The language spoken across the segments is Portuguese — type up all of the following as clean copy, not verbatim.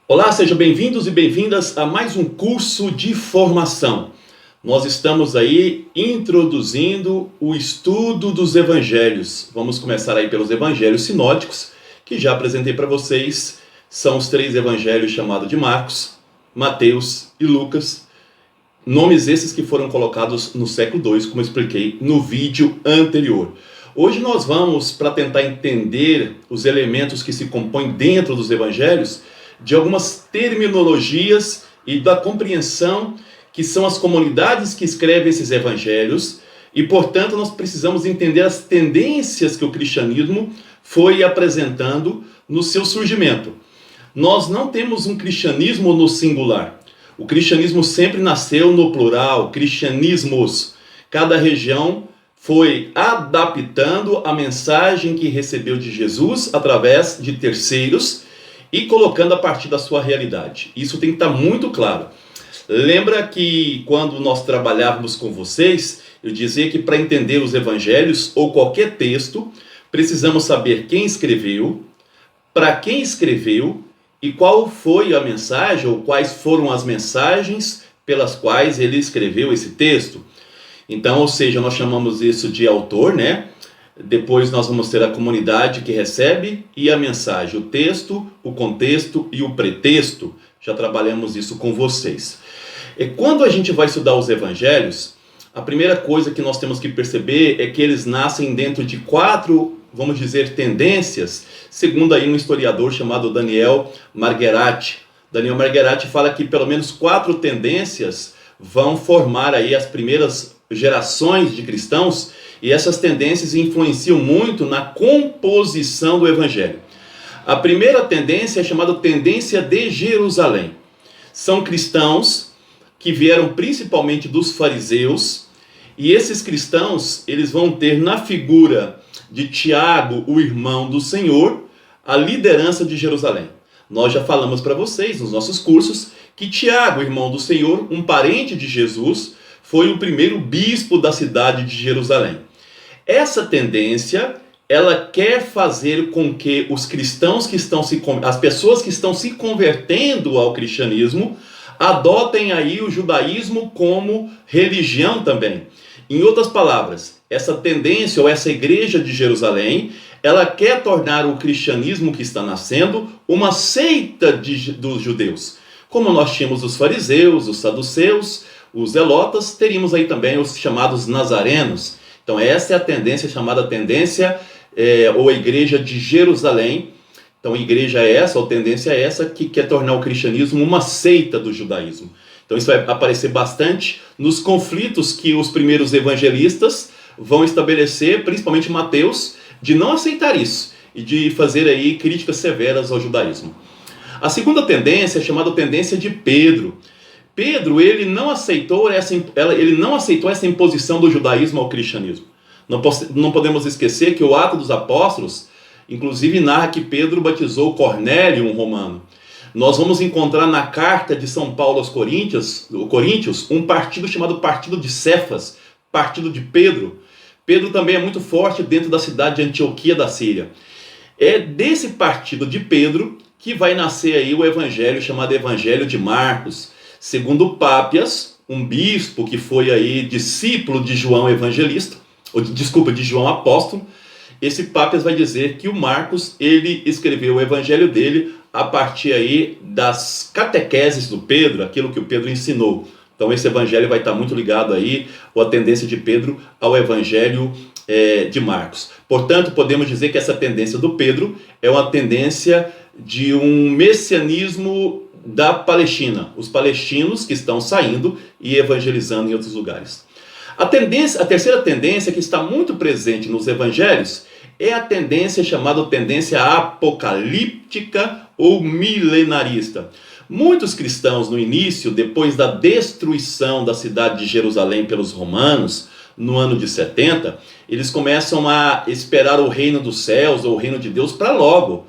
Olá, sejam bem-vindos e bem-vindas a mais um curso de formação. Nós estamos aí introduzindo o estudo dos evangelhos. Vamos começar aí pelos evangelhos sinóticos, que já apresentei para vocês. São os 3 evangelhos chamados de Marcos, Mateus e Lucas. Nomes esses que foram colocados no século II, como eu expliquei no vídeo anterior. Hoje nós vamos, para tentar entender os elementos que se compõem dentro dos evangelhos, de algumas terminologias e da compreensão que são as comunidades que escrevem esses evangelhos, e portanto nós precisamos entender as tendências que o cristianismo foi apresentando no seu surgimento. Nós não temos um cristianismo no singular. O cristianismo sempre nasceu no plural, cristianismos. Cada região foi adaptando a mensagem que recebeu de Jesus através de terceiros e colocando a partir da sua realidade. Isso tem que estar muito claro. Lembra que quando nós trabalhávamos com vocês, eu dizia que para entender os evangelhos ou qualquer texto, precisamos saber quem escreveu, para quem escreveu e qual foi a mensagem ou quais foram as mensagens pelas quais ele escreveu esse texto. Então, ou seja, nós chamamos isso de autor, né? Depois nós vamos ter a comunidade que recebe e a mensagem, o texto, o contexto e o pretexto. Já trabalhamos isso com vocês. E quando a gente vai estudar os evangelhos, a primeira coisa que nós temos que perceber é que eles nascem dentro de 4, vamos dizer, tendências, segundo aí um historiador chamado Daniel Margherati. Daniel Margherati fala que pelo menos 4 tendências vão formar aí as primeiras gerações de cristãos, e essas tendências influenciam muito na composição do evangelho. A primeira tendência é chamada tendência de Jerusalém. São cristãos que vieram principalmente dos fariseus, e esses cristãos, eles vão ter na figura de Tiago, o irmão do Senhor, a liderança de Jerusalém. Nós já falamos para vocês nos nossos cursos que Tiago, irmão do Senhor, um parente de Jesus, foi o primeiro bispo da cidade de Jerusalém. Essa tendência, ela quer fazer com que os cristãos as pessoas que estão se convertendo ao cristianismo, adotem aí o judaísmo como religião também. Em outras palavras, essa tendência ou essa igreja de Jerusalém, ela quer tornar o cristianismo que está nascendo uma seita dos judeus. Como nós tínhamos os fariseus, os saduceus, os zelotas, teríamos aí também os chamados nazarenos. Então essa é a tendência chamada tendência ou a igreja de Jerusalém. Então igreja é essa, ou tendência é essa, que quer tornar o cristianismo uma seita do judaísmo. Então isso vai aparecer bastante nos conflitos que os primeiros evangelistas vão estabelecer, principalmente Mateus, de não aceitar isso e de fazer aí críticas severas ao judaísmo. A segunda tendência é chamada tendência de Pedro. Pedro, ele não aceitou essa imposição do judaísmo ao cristianismo. Não podemos esquecer que o Atos dos Apóstolos, inclusive, narra que Pedro batizou Cornélio, um romano. Nós vamos encontrar na carta de São Paulo aos Coríntios, um partido chamado Partido de Cefas, Partido de Pedro. Pedro também é muito forte dentro da cidade de Antioquia da Síria. É desse partido de Pedro que vai nascer aí o evangelho chamado Evangelho de Marcos. Segundo Pápias, um bispo que foi aí discípulo de João Evangelista, de João Apóstolo, esse Pápias vai dizer que o Marcos, ele escreveu o evangelho dele a partir aí das catequeses do Pedro, aquilo que o Pedro ensinou. Então esse evangelho vai estar muito ligado aí, ou a tendência de Pedro, ao evangelho de Marcos. Portanto, podemos dizer que essa tendência do Pedro é uma tendência de um messianismo da Palestina, os palestinos que estão saindo e evangelizando em outros lugares. A terceira tendência que está muito presente nos evangelhos é a tendência chamada tendência apocalíptica ou milenarista. Muitos cristãos no início, depois da destruição da cidade de Jerusalém pelos romanos, no ano de 70, eles começam a esperar o reino dos céus ou o reino de Deus para logo.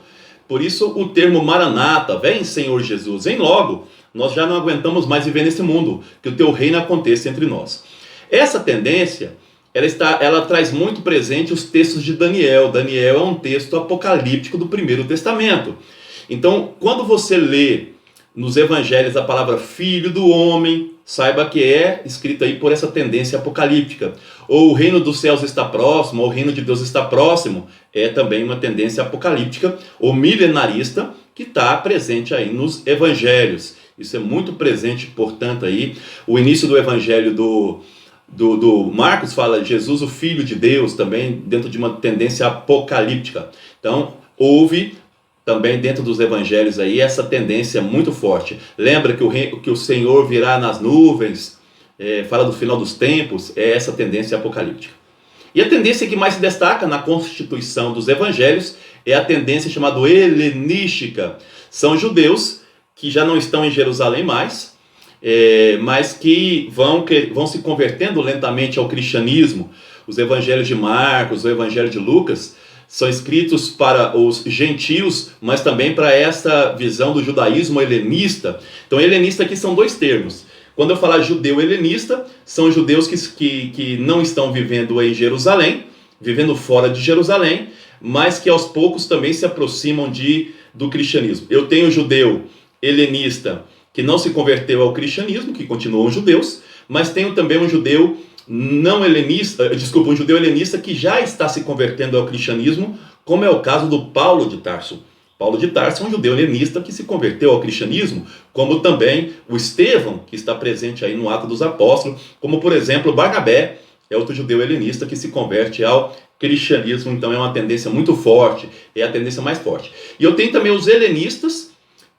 Por isso o termo Maranata, vem Senhor Jesus, vem logo, nós já não aguentamos mais viver nesse mundo, que o teu reino aconteça entre nós. Essa tendência, ela traz muito presente os textos de Daniel. Daniel é um texto apocalíptico do Primeiro Testamento. Então, quando você lê nos evangelhos a palavra filho do homem, saiba que é escrita aí por essa tendência apocalíptica. Ou o reino dos céus está próximo, ou o reino de Deus está próximo, é também uma tendência apocalíptica ou milenarista que está presente aí nos evangelhos. Isso é muito presente, portanto, aí. O início do evangelho do Marcos fala Jesus, o Filho de Deus, também dentro de uma tendência apocalíptica. Então, houve também dentro dos evangelhos aí essa tendência muito forte. Lembra que o Senhor virá nas nuvens, fala do final dos tempos, é essa tendência apocalíptica. E a tendência que mais se destaca na constituição dos evangelhos é a tendência chamada helenística. São judeus que já não estão em Jerusalém mais, mas que vão se convertendo lentamente ao cristianismo. Os evangelhos de Marcos, o evangelho de Lucas, são escritos para os gentios, mas também para essa visão do judaísmo helenista. Então, helenista aqui são dois termos. Quando eu falar judeu helenista, são judeus que não estão vivendo em Jerusalém, vivendo fora de Jerusalém, mas que aos poucos também se aproximam do cristianismo. Eu tenho judeu helenista que não se converteu ao cristianismo, que continuam judeus, mas tenho também um judeu um judeu helenista que já está se convertendo ao cristianismo, como é o caso do Paulo de Tarso. Paulo de Tarso é um judeu helenista que se converteu ao cristianismo, como também o Estevão, que está presente aí no Atos dos Apóstolos, como por exemplo Barnabé, é outro judeu helenista que se converte ao cristianismo. Então é uma tendência muito forte, é a tendência mais forte. E eu tenho também os helenistas,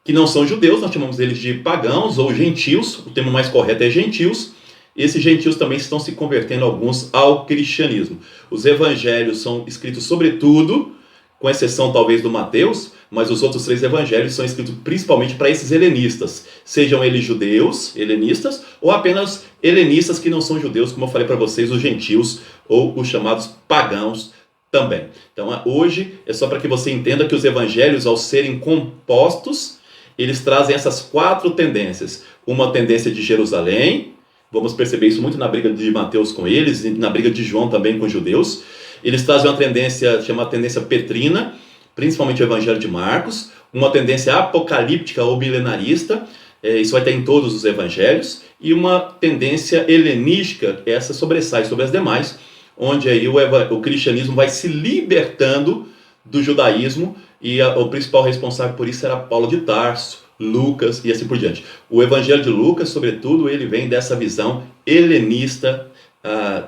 que não são judeus, nós chamamos eles de pagãos ou gentios, o termo mais correto é gentios. Esses gentios também estão se convertendo, alguns, ao cristianismo. Os evangelhos são escritos sobretudo, com exceção talvez do Mateus, mas os outros 3 evangelhos são escritos principalmente para esses helenistas, sejam eles judeus, helenistas, ou apenas helenistas que não são judeus, como eu falei para vocês, os gentios ou os chamados pagãos também. Então hoje é só para que você entenda que os evangelhos, ao serem compostos, eles trazem essas 4 tendências. Uma tendência de Jerusalém, vamos perceber isso muito na briga de Mateus com eles, e na briga de João também com os judeus. Eles trazem uma tendência, chamada tendência petrina, principalmente o evangelho de Marcos, uma tendência apocalíptica ou milenarista, isso vai ter em todos os evangelhos, e uma tendência helenística, essa sobressai sobre as demais, onde aí o cristianismo vai se libertando do judaísmo, e o principal responsável por isso era Paulo de Tarso, Lucas e assim por diante. O evangelho de Lucas, sobretudo, ele vem dessa visão helenista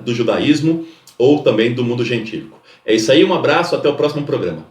do judaísmo ou também do mundo gentílico. É isso aí, um abraço, até o próximo programa.